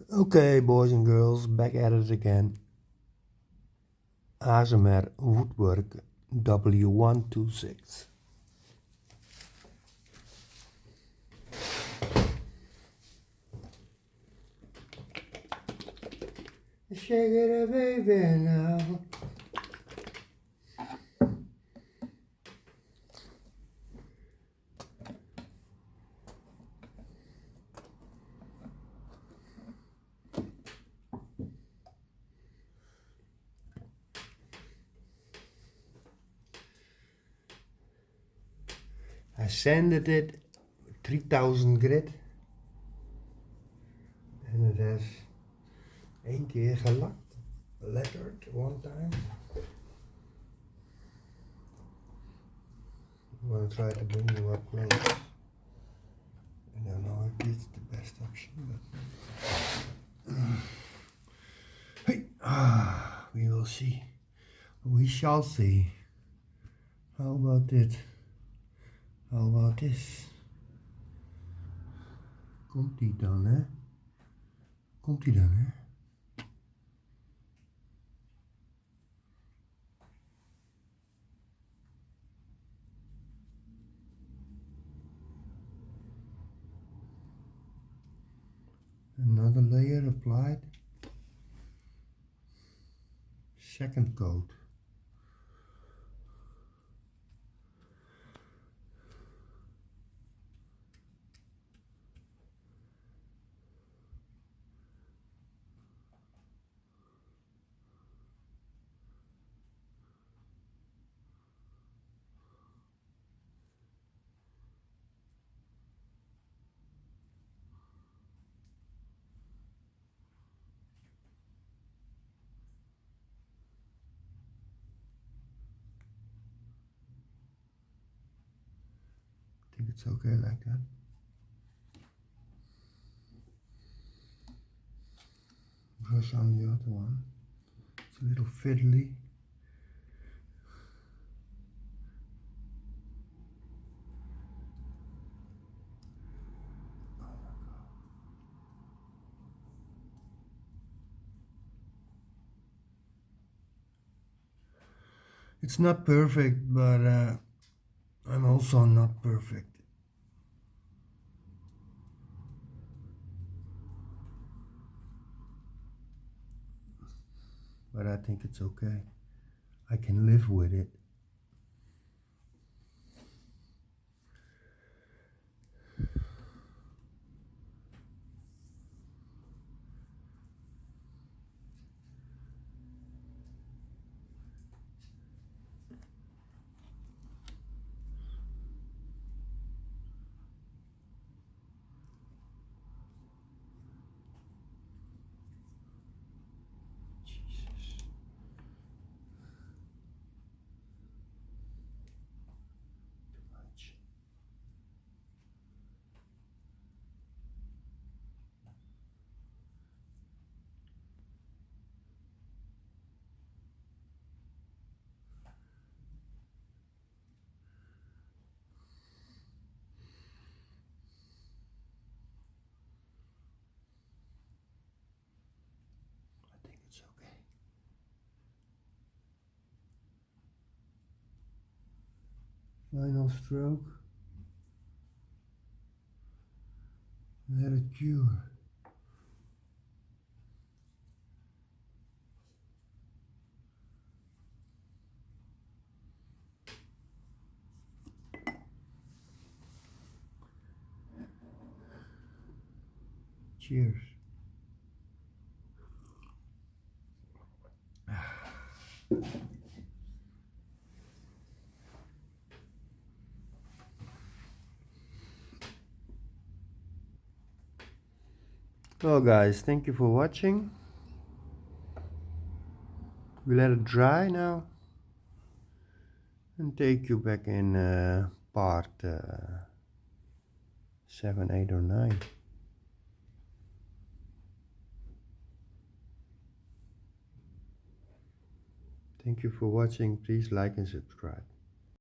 Okay, boys and girls, back at it again. ASMR Woodwork W126. Shake it, baby, now. I sanded it 3000 grit en het has 1 keer gelakt, lettered one time. I'm gonna try to bring you up close. I don't know if it's the best option, but hey, we will see. We shall see. How about it? How about this? Komt die dan, hè? Komt die dan, hè? Another layer applied. Second coat. I think it's okay like that. Brush on the other one. It's a little fiddly. It's not perfect, but I'm also not perfect. But I think it's okay. I can live with it. Jesus. Too much. I think it's okay. Final stroke. Let it cure. Cheers. Well guys, thank you for watching. We let it dry now and take you back in part 7, 8 or 9. Thank you for watching. Please like and subscribe.